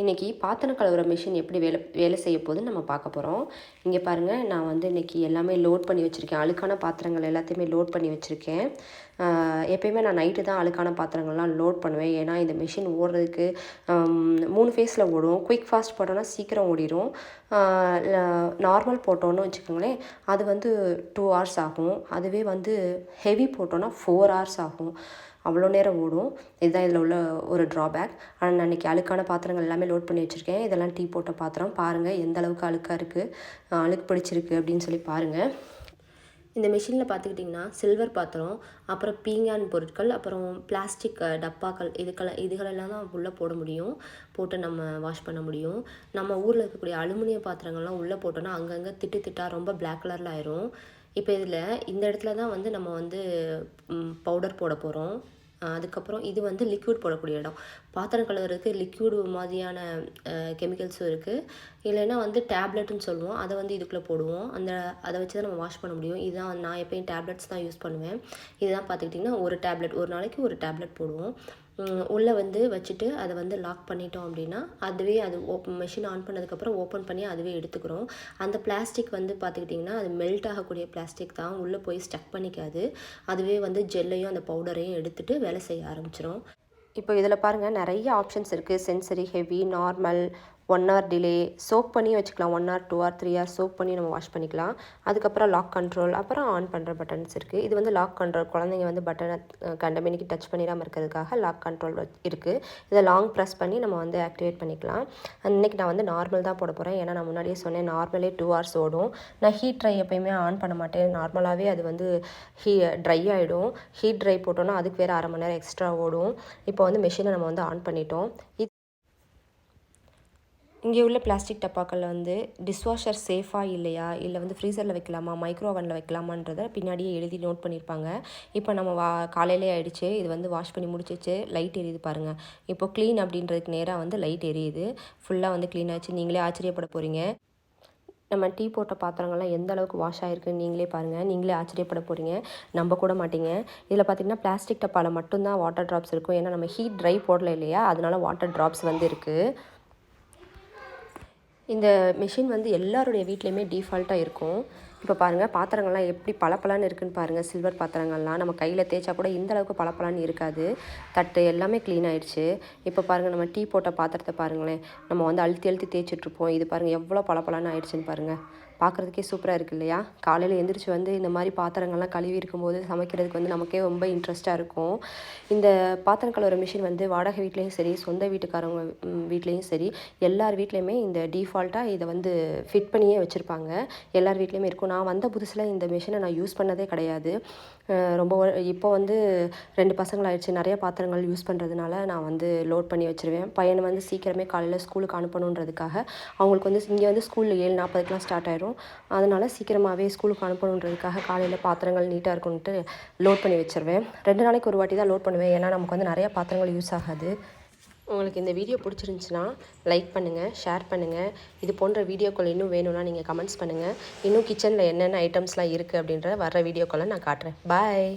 இன்றைக்கி பாத்திரம் கழுவுற மிஷின் எப்படி வேலை செய்ய போகுதுன்னு நம்ம பார்க்க போகிறோம். இங்கே பாருங்கள், நான் வந்து இன்றைக்கி எல்லாமே லோட் பண்ணி வச்சுருக்கேன். அழுக்கான பாத்திரங்கள் எல்லாத்தையுமே லோட் பண்ணி வச்சுருக்கேன். எப்பயுமே நான் நைட்டு தான் அழுக்கான பாத்திரங்கள்லாம் லோட் பண்ணுவேன். ஏன்னா இந்த மிஷின் ஓடுறதுக்கு 3 ஃபேஸில் ஓடும். குயிக் ஃபாஸ்ட் போட்டோன்னா சீக்கிரம் ஓடிடும். நார்மல் போட்டோன்னு வச்சுக்கோங்களேன், அது வந்து 2 ஹவர்ஸ் ஆகும். அதுவே வந்து ஹெவி போட்டோன்னா 4 ஹவர்ஸ் ஆகும். அவ்வளோ நேரம் ஓடும். இதுதான் இதில் உள்ள ஒரு ட்ராபேக். ஆனால் நான் இன்றைக்கி அழுக்கான பாத்திரங்கள் எல்லாமே லோட் பண்ணி வச்சுருக்கேன். இதெல்லாம் டீ போட்ட பாத்திரம். பாருங்கள் எந்த அளவுக்கு அழுக்காக இருக்குது, அழுக்கு பிடிச்சிருக்கு அப்படின்னு சொல்லி பாருங்கள். இந்த மிஷினில் பார்த்துக்கிட்டிங்கன்னா சில்வர் பாத்திரம், அப்புறம் பீங்கான் பொருட்கள், அப்புறம் பிளாஸ்டிக் டப்பாக்கள், இதுகளெல்லாம் தான் உள்ளே போட முடியும். போட்டு நம்ம வாஷ் பண்ண முடியும். நம்ம ஊரில் இருக்கக்கூடிய அலுமினிய பாத்திரங்கள்லாம் உள்ளே போட்டோன்னா அங்கங்கே திட்டாக ரொம்ப பிளாக் கலரில் ஆயிரும். இப்போ இந்த இடத்துல தான் வந்து நம்ம வந்து பவுடர் போட போகிறோம். அதுக்கப்புறம் இது வந்து லிக்விட் போடக்கூடிய இடம். பாத்திரம் கழுவுறதுக்கு லிக்விட் மாதிரியான கெமிக்கல்ஸும் இருக்குது. இல்லைன்னா வந்து டேப்லெட்டுன்னு சொல்லுவோம். அதை வந்து இதுக்குள்ளே போடுவோம். அதை வச்சு தான் நம்ம வாஷ் பண்ண முடியும். இதுதான் நான் எப்பயும் டேப்லெட்ஸ் தான் யூஸ் பண்ணுவேன். இதுதான் பார்த்துக்கிட்டிங்கன்னா ஒரு டேப்லெட், ஒரு நாளைக்கு ஒரு டேப்லெட் போடுவோம். உள்ளே வந்து வச்சுட்டு அதை வந்து லாக் பண்ணிட்டோம் அப்படின்னா அதுவே அது மெஷின் ஆன் பண்ணதுக்கப்புறம் ஓப்பன் பண்ணி அதுவே எடுத்துக்கிறோம். அந்த பிளாஸ்டிக் வந்து பார்த்துக்கிட்டிங்கன்னா அது மெல்ட் ஆகக்கூடிய பிளாஸ்டிக் தான். உள்ளே போய் ஸ்டக் பண்ணிக்காது. அதுவே வந்து ஜெல்லையும் அந்த பவுடரையும் எடுத்துகிட்டு வேலை செய்ய ஆரம்பிச்சிடும். இப்போ இதில் பாருங்கள், நிறைய ஆப்ஷன்ஸ் இருக்குது. Sensory, heavy, normal, 1 hour delay, soak பண்ணி வச்சுக்கலாம். 1 ஹவர், 2 ஹவர், 3 ஹவர் சோக் பண்ணி நம்ம வாஷ் பண்ணிக்கலாம். அதுக்கப்புறம் லாக் கண்ட்ரோல், அப்புறம் ஆன் பண்ணுற பட்டன்ஸ் இருக்குது. இது வந்து லாக் கண்ட்ரோல், குழந்தைங்க வந்து பட்டனை கண்டமேனிக்கு டச் பண்ணிடாமல் இருக்கிறதுக்காக லாக் கண்ட்ரோல் இருக்குது. இதை லாங் ப்ரெஸ் பண்ணி நம்ம வந்து ஆக்டிவேட் பண்ணிக்கலாம். இன்றைக்கி நான் வந்து நார்மல் தான் போட போகிறேன். ஏன்னா நான் முன்னாடியே சொன்னேன், நார்மலே 2 ஹவர்ஸ் ஓடும். நான் ஹீட் ட்ரை எப்போயுமே ஆன் பண்ண மாட்டேன். நார்மலாகவே அது வந்து ட்ரை ஆகிடும். ஹீட் ட்ரை போட்டோன்னா அதுக்கு வேறு 1/2 மணி நேரம் எக்ஸ்ட்ரா ஓடும். இப்போ வந்து மெஷினை நம்ம வந்து ஆன் பண்ணிட்டோம். இங்கே உள்ள பிளாஸ்டிக் டப்பாக்களில் வந்து டிஷ்வாஷர் சேஃபாக இல்லையா, இல்லை வந்து ஃப்ரீசரில் வைக்கலாமா, மைக்ரோ ஓவனில் வைக்கலாமான்றதை பின்னாடியே எழுதி நோட் பண்ணியிருப்பாங்க. இப்போ நம்ம காலையிலே ஆகிடுச்சு. இது வந்து வாஷ் பண்ணி முடிச்சிச்சு. லைட் எரியுது பாருங்கள். இப்போ க்ளீன் அப்படின்றதுக்கு நேராக வந்து லைட் எரியுது. ஃபுல்லாக வந்து க்ளீன் ஆச்சு. நீங்களே ஆச்சரியப்பட போகிறீங்க. நம்ம டீ போட்ட பாத்திரங்கள்லாம் எந்த அளவுக்கு வாஷ் ஆகிருக்குன்னு நீங்களே பாருங்கள். நீங்களே ஆச்சரியப்பட போகிறீங்க. நம்ப கூட மாட்டீங்க. இதில் பார்த்திங்கன்னா பிளாஸ்டிக் டப்பாவில் மட்டும்தான் வாட்டர் ட்ராப்ஸ் இருக்கும். ஏன்னா நம்ம ஹீட் ட்ரை போடல இல்லையா, அதனால வாட்டர் ட்ராப்ஸ் வந்து இருக்குது. இந்த மிஷின் வந்து எல்லாருடைய வீட்லேயுமே டிஃபால்ட்டாக இருக்கும். இப்போ பாருங்கள், பாத்திரங்கள்லாம் எப்படி பளபளன்னு இருக்குதுன்னு பாருங்கள். சில்வர் பாத்திரங்கள்லாம் நம்ம கையில் தேய்ச்சா கூட இந்த அளவுக்கு பளபளன்னு இருக்காது. தட்டு எல்லாமே க்ளீன் ஆகிடுச்சு. இப்போ பாருங்கள், நம்ம டீ போட்ட பாத்திரத்தை பாருங்களேன். நம்ம வந்து அழுத்தி தேய்ச்சிட்ருப்போம். இது பாருங்கள் எவ்வளோ பளபளன்னு ஆயிடுச்சுன்னு பாருங்கள். பார்க்குறதுக்கே சூப்பராக இருக்குது இல்லையா? காலையில் எழுந்திரிச்சு வந்து இந்த மாதிரி பாத்திரங்கள்லாம் கழுவி இருக்கும்போது சமைக்கிறதுக்கு வந்து நமக்கே ரொம்ப இன்ட்ரெஸ்ட்டாக இருக்கும். இந்த பாத்திரம் கழுவுற மிஷின் வந்து வாடகை வீட்லேயும் சரி, சொந்த வீட்டுக்காரவங்க வீட்லேயும் சரி, எல்லார் வீட்லேயுமே இந்த டிஃபால்ட்டாக இதை வந்து ஃபிட் பண்ணியே வச்சுருப்பாங்க. எல்லார் வீட்லேயுமே இருக்கும். நான் வந்த புதுசில் இந்த மிஷினை நான் யூஸ் பண்ணதே கிடையாது. ரொம்ப இப்போ வந்து 2 பசங்களாகிடுச்சு. நிறைய பாத்திரங்கள் யூஸ் பண்ணுறதுனால நான் வந்து லோட் பண்ணி வச்சுருவேன். பையனை வந்து சீக்கிரமே காலையில் ஸ்கூலுக்கு அனுப்பணுன்றதுக்காக. அவங்களுக்கு வந்து இங்கே வந்து ஸ்கூலில் 7:40க்குலாம் ஸ்டார்ட் ஆயிடும். அதனால் சீக்கிரமாகவே ஸ்கூலுக்கு அனுப்பணுன்றதுக்காக காலையில் பாத்திரங்கள் நீட்டாக இருக்குன்ட்டு லோட் பண்ணி வச்சுருவேன். 2 நாளைக்கு ஒரு வாட்டி தான் லோட் பண்ணுவேன். ஏன்னா நமக்கு வந்து நிறையா பாத்திரங்கள் யூஸ் ஆகாது. உங்களுக்கு இந்த வீடியோ பிடிச்சிருந்துச்சுன்னா லைக் பண்ணுங்கள், ஷேர் பண்ணுங்கள். இது போன்ற வீடியோக்கள் இன்னும் வேணும்னா நீங்கள் கமெண்ட்ஸ் பண்ணுங்கள். இன்னும் கிச்சனில் என்னென்ன ஐட்டம்ஸ்லாம் இருக்குது அப்படின்ற வர வீடியோக்களை நான் காட்டுறேன். பாய்.